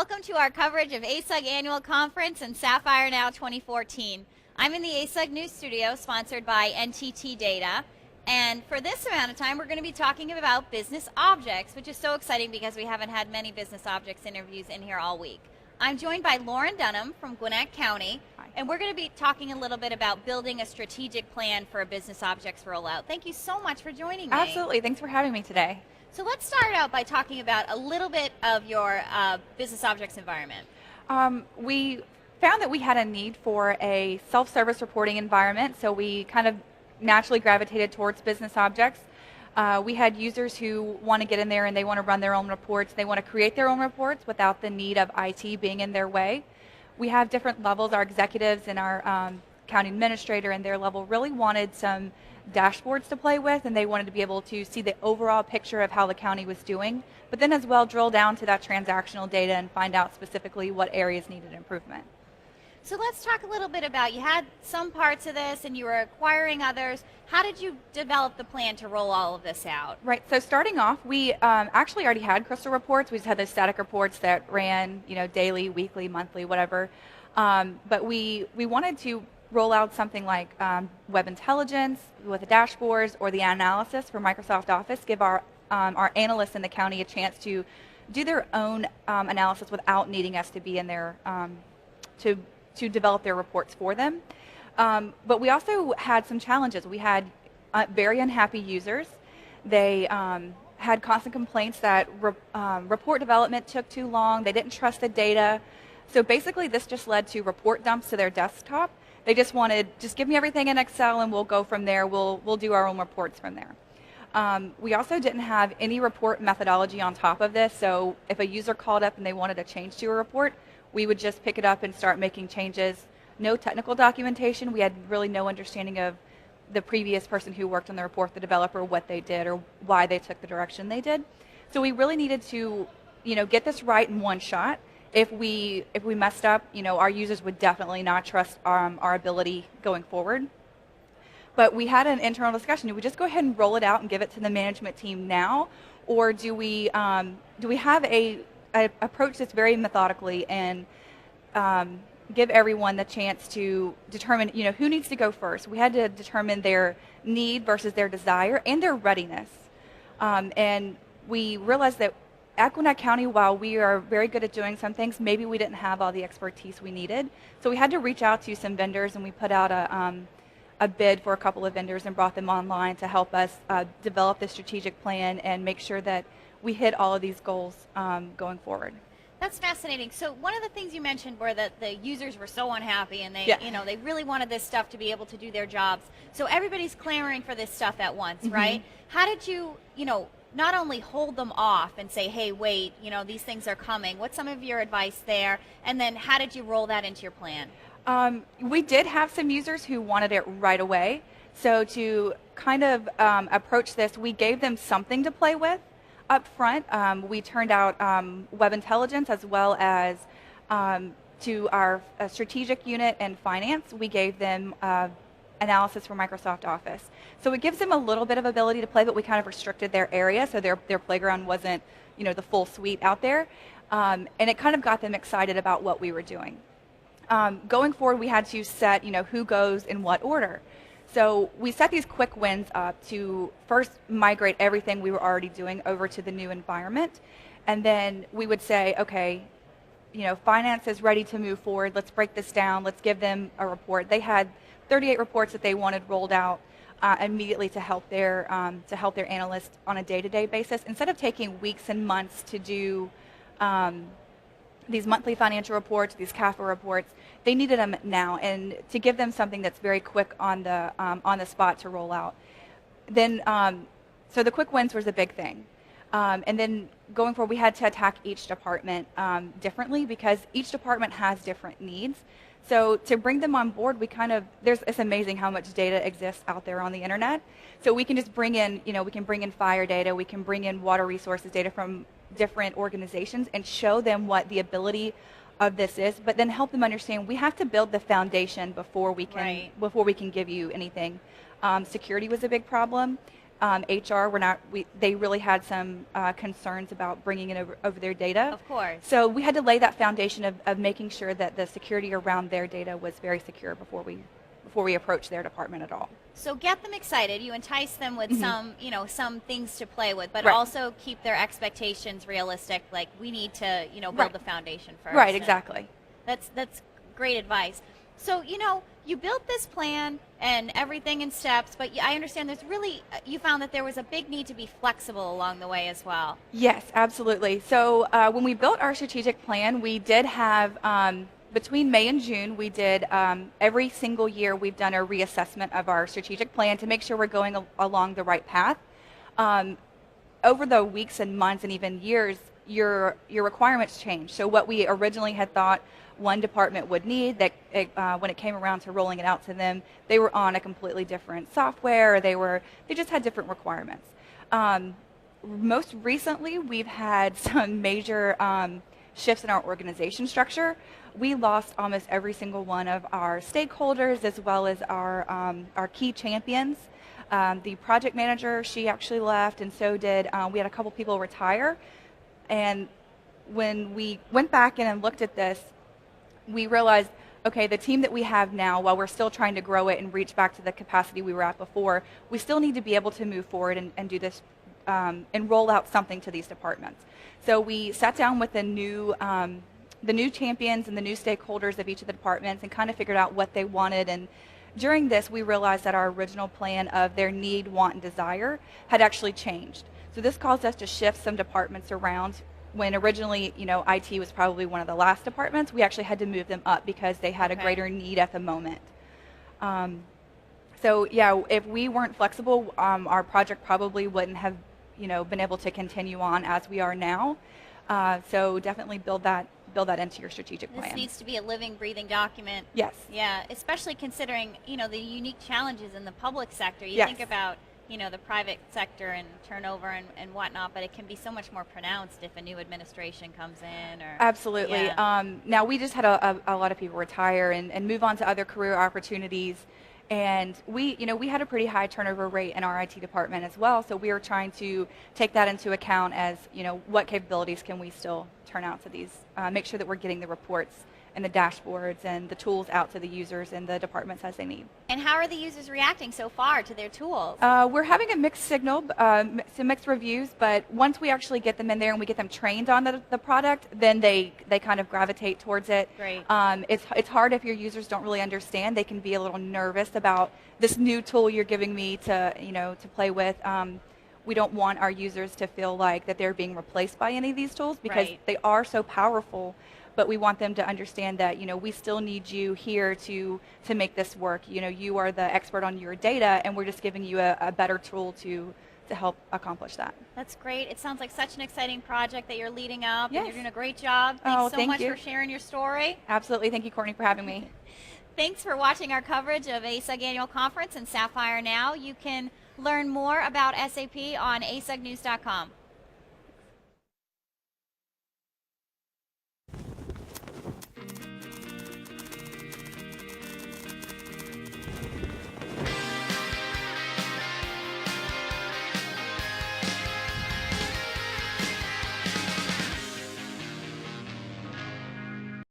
welcome to our coverage of ASUG Annual Conference and Sapphire Now 2014. I'm in the ASUG News Studio, sponsored by NTT Data, and for this amount of time we're going to be talking about business objects, which is so exciting because we haven't had many business objects interviews in here all week. I'm joined by Lauren Dunham from Gwinnett County, and we're going to be talking a little bit about building a strategic plan for a business objects rollout. Thank you so much for joining me. Absolutely, thanks for having me today. So let's start out by talking about a little bit of your business objects environment. We found that we had a need for a self-service reporting environment, so we kind of naturally gravitated towards business objects. We had users who want to get in there and they want to run their own reports. They want to create their own reports without the need of IT being in their way. We have different levels. Our executives and our county administrator and their level really wanted some dashboards to play with, and they wanted to be able to see the overall picture of how the county was doing, but then as well drill down to that transactional data and find out specifically what areas needed improvement. So let's talk a little bit about, you had some parts of this and you were acquiring others. How did you develop the plan to roll all of this out? Right, so starting off, we actually already had crystal reports. We just had those static reports that ran, daily, weekly, monthly, whatever. But we wanted to roll out something like web intelligence with the dashboards or the analysis for Microsoft Office, give our analysts in the county a chance to do their own analysis without needing us to be in there to develop their reports for them. But we also had some challenges. We had very unhappy users. They had constant complaints that report development took too long. They didn't trust the data. So basically this just led to report dumps to their desktop. They just wanted, just give me everything in Excel and we'll go from there. We'll do our own reports from there. We also didn't have any report methodology on top of this, so if a user called up and they wanted a change to a report, we would just pick it up and start making changes. No technical documentation. We had really no understanding of the previous person who worked on the report, the developer, what they did or why they took the direction they did. So we really needed to get this right in one shot. If we messed up, our users would definitely not trust our ability going forward. But we had an internal discussion. Do we just go ahead and roll it out and give it to the management team now, or do we have a approach that's very methodically and give everyone the chance to determine who needs to go first? We had to determine their need versus their desire and their readiness, and we realized that at Gwinnett County, while we are very good at doing some things, maybe we didn't have all the expertise we needed. So we had to reach out to some vendors, and we put out a bid for a couple of vendors and brought them online to help us develop the strategic plan and make sure that we hit all of these goals going forward. That's fascinating. So one of the things you mentioned were that the users were so unhappy and they, they really wanted this stuff to be able to do their jobs. So everybody's clamoring for this stuff at once, right? How did you, not only hold them off and say, hey, wait, these things are coming. What's some of your advice there? And then how did you roll that into your plan? We did have some users who wanted it right away. So to kind of approach this, we gave them something to play with up front. We turned out web intelligence as well as to our strategic unit and finance. We gave them analysis for Microsoft Office. So it gives them a little bit of ability to play, but we kind of restricted their area, so their playground wasn't, the full suite out there. And it kind of got them excited about what we were doing. Going forward, we had to set, who goes in what order. So we set these quick wins up to first migrate everything we were already doing over to the new environment. And then we would say, okay, finance is ready to move forward. Let's break this down. Let's give them a report. They had 38 reports that they wanted rolled out immediately to help their analysts on a day-to-day basis. Instead of taking weeks and months to do these monthly financial reports, these CAFA reports, they needed them now, and to give them something that's very quick on the spot to roll out. Then, so the quick wins was a big thing. And then going forward, we had to attack each department differently because each department has different needs. So to bring them on board, it's amazing how much data exists out there on the internet. So we can just bring in, we can bring in fire data, we can bring in water resources data from different organizations and show them what the ability of this is, but then help them understand we have to build the foundation before we can give you anything. Security was a big problem. HR they really had some concerns about bringing in over their data. Of course. So we had to lay that foundation of making sure that the security around their data was very secure before we approached their department at all. So get them excited. You entice them with some, some things to play with, but Right. also keep their expectations realistic. Like we need to, build Right. the foundation first. Right, And exactly. That's great advice. So, you built this plan and everything in steps, but I understand you found that there was a big need to be flexible along the way as well. Yes, absolutely. So when we built our strategic plan, we did have, between May and June, we did, every single year we've done a reassessment of our strategic plan to make sure we're going along the right path. Over the weeks and months and even years, your requirements change. So what we originally had thought one department would need, when it came around to rolling it out to them, they were on a completely different software. They just had different requirements. Most recently, we've had some major shifts in our organization structure. We lost almost every single one of our stakeholders as well as our key champions. The project manager, she actually left, and so did, we had a couple people retire. And when we went back in and looked at this, we realized, okay, the team that we have now, while we're still trying to grow it and reach back to the capacity we were at before, we still need to be able to move forward and do this and roll out something to these departments. So we sat down with the new champions and the new stakeholders of each of the departments and kind of figured out what they wanted. And during this, we realized that our original plan of their need, want, and desire had actually changed. So this caused us to shift some departments around. When originally, IT was probably one of the last departments, we actually had to move them up because they had a greater need at the moment. So yeah, if we weren't flexible, our project probably wouldn't have, been able to continue on as we are now. So definitely build that into your strategic plan. This needs to be a living, breathing document. Yes. Yeah, especially considering, the unique challenges in the public sector. You Yes. think about, the private sector and turnover and whatnot, but it can be so much more pronounced if a new administration comes in. Or Absolutely. Yeah. Now, we just had a lot of people retire and move on to other career opportunities. And we had a pretty high turnover rate in our IT department as well. So we were trying to take that into account as, what capabilities can we still turn out to these, make sure that we're getting the reports and the dashboards and the tools out to the users and the departments as they need. And how are the users reacting so far to their tools? We're having a mixed signal, some mixed reviews, but once we actually get them in there and we get them trained on the product, then they kind of gravitate towards it. Great. It's hard if your users don't really understand. They can be a little nervous about this new tool you're giving me to play with. We don't want our users to feel like that they're being replaced by any of these tools because Right. they are so powerful. But we want them to understand that, we still need you here to make this work. You are the expert on your data, and we're just giving you a better tool to help accomplish that. That's great. It sounds like such an exciting project that you're leading up. Yes. And you're doing a great job. Oh, Thanks so thank much you. for sharing your story. Absolutely. Thank you, Courtney, for having me. Thanks for watching our coverage of ASUG Annual Conference and Sapphire Now. You can learn more about SAP on asugnews.com.